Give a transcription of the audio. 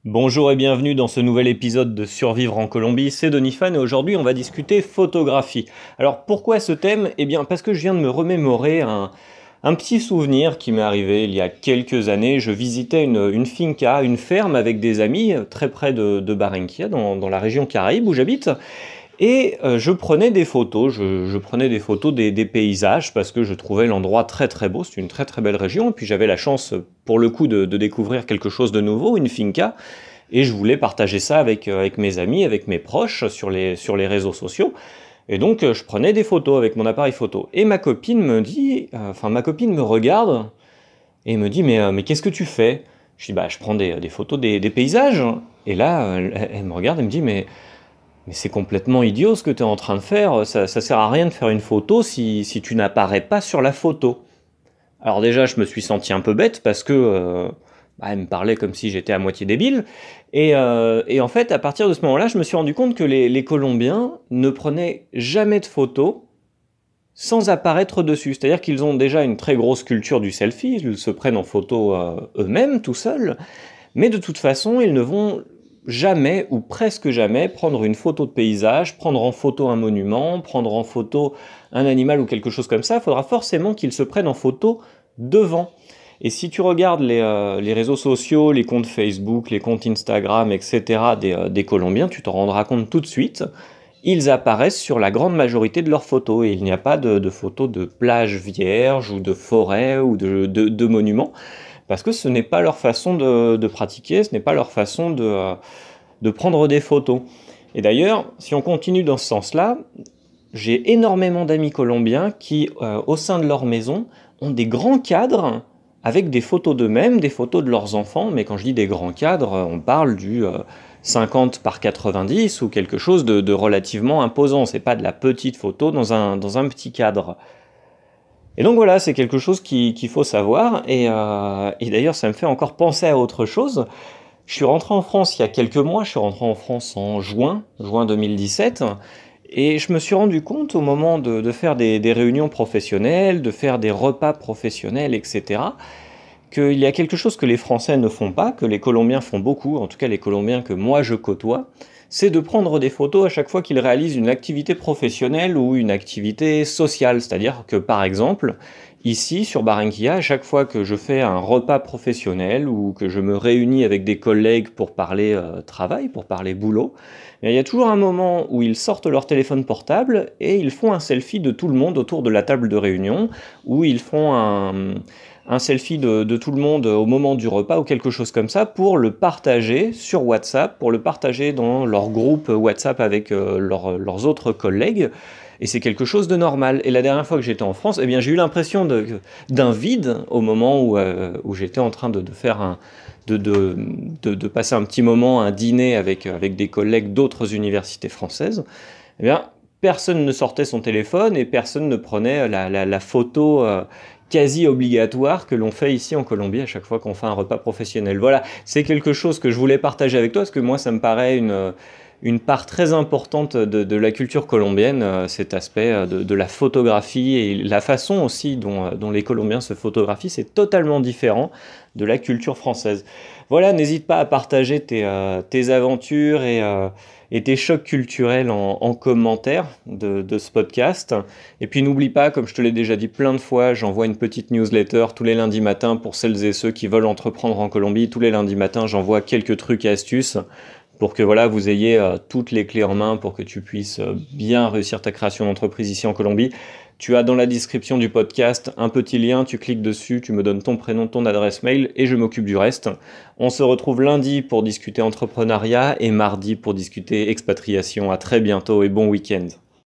Bonjour et bienvenue dans ce nouvel épisode de Survivre en Colombie, c'est Denis Fan et aujourd'hui on va discuter photographie. Alors pourquoi ce thème? Eh bien parce que je viens de me remémorer un petit souvenir qui m'est arrivé il y a quelques années. Je visitais une finca, une ferme avec des amis très près de Barranquilla, dans la région Caraïbe où j'habite. Et je prenais des photos, je prenais des photos des paysages parce que je trouvais l'endroit très très beau, c'est une très très belle région, et puis j'avais la chance pour le coup de découvrir quelque chose de nouveau, une finca, et je voulais partager ça avec mes amis, avec mes proches sur les réseaux sociaux. Et donc je prenais des photos avec mon appareil photo. Et ma copine me dit, ma copine me regarde et me dit mais qu'est-ce que tu fais? Je dis bah je prends des photos des paysages. Et là elle me regarde et me dit mais c'est complètement idiot ce que tu es en train de faire, ça sert à rien de faire une photo si tu n'apparais pas sur la photo. Alors déjà, je me suis senti un peu bête parce que elle me parlait comme si j'étais à moitié débile. Et en fait, à partir de ce moment-là, je me suis rendu compte que les Colombiens ne prenaient jamais de photos sans apparaître dessus. C'est-à-dire qu'ils ont déjà une très grosse culture du selfie, ils se prennent en photo eux-mêmes, tout seuls, mais de toute façon, ils ne vont jamais ou presque jamais prendre une photo de paysage, prendre en photo un monument, prendre en photo un animal ou quelque chose comme ça. Il faudra forcément qu'ils se prennent en photo devant. Et si tu regardes les réseaux sociaux, les comptes Facebook, les comptes Instagram, etc. des Colombiens, tu t'en rendras compte tout de suite. Ils apparaissent sur la grande majorité de leurs photos et il n'y a pas de photos de plages vierges ou de forêts ou de monuments parce que ce n'est pas leur façon de pratiquer, ce n'est pas leur façon de prendre des photos. Et d'ailleurs, si on continue dans ce sens-là, j'ai énormément d'amis colombiens qui, au sein de leur maison, ont des grands cadres avec des photos d'eux-mêmes, des photos de leurs enfants, mais quand je dis des grands cadres, on parle du 50 par 90 ou quelque chose de relativement imposant. C'est pas de la petite photo dans un petit cadre. Et donc voilà, c'est quelque chose qu'il faut savoir, et d'ailleurs ça me fait encore penser à autre chose. Je suis rentré en France il y a quelques mois, je suis rentré en France en juin 2017, et je me suis rendu compte au moment de faire des réunions professionnelles, de faire des repas professionnels, etc., qu'il y a quelque chose que les Français ne font pas, que les Colombiens font beaucoup, en tout cas les Colombiens que moi je côtoie, c'est de prendre des photos à chaque fois qu'ils réalisent une activité professionnelle ou une activité sociale. C'est-à-dire que par exemple, ici sur Barranquilla, à chaque fois que je fais un repas professionnel ou que je me réunis avec des collègues pour parler travail, pour parler boulot, il y a toujours un moment où ils sortent leur téléphone portable et ils font un selfie de tout le monde autour de la table de réunion, où ils font un selfie de tout le monde au moment du repas ou quelque chose comme ça pour le partager sur WhatsApp, pour le partager dans leur groupe WhatsApp avec leurs autres collègues. Et c'est quelque chose de normal. Et la dernière fois que j'étais en France, eh bien, j'ai eu l'impression d'un vide au moment où j'étais en train de faire de passer un petit moment, un dîner avec des collègues d'autres universités françaises. Eh bien, personne ne sortait son téléphone et personne ne prenait la photo quasi obligatoire que l'on fait ici en Colombie à chaque fois qu'on fait un repas professionnel. Voilà, c'est quelque chose que je voulais partager avec toi parce que moi ça me paraît une part très importante de la culture colombienne, cet aspect de la photographie et la façon aussi dont les Colombiens se photographient, c'est totalement différent de la culture française. Voilà, n'hésite pas à partager tes aventures et tes chocs culturels en commentaire de ce podcast. Et puis n'oublie pas, comme je te l'ai déjà dit plein de fois, j'envoie une petite newsletter tous les lundis matins pour celles et ceux qui veulent entreprendre en Colombie. Tous les lundis matins, j'envoie quelques trucs et astuces pour que voilà, vous ayez toutes les clés en main pour que tu puisses bien réussir ta création d'entreprise ici en Colombie. Tu as dans la description du podcast un petit lien, tu cliques dessus, tu me donnes ton prénom, ton adresse mail et je m'occupe du reste. On se retrouve lundi pour discuter entrepreneuriat et mardi pour discuter expatriation. À très bientôt et bon week-end.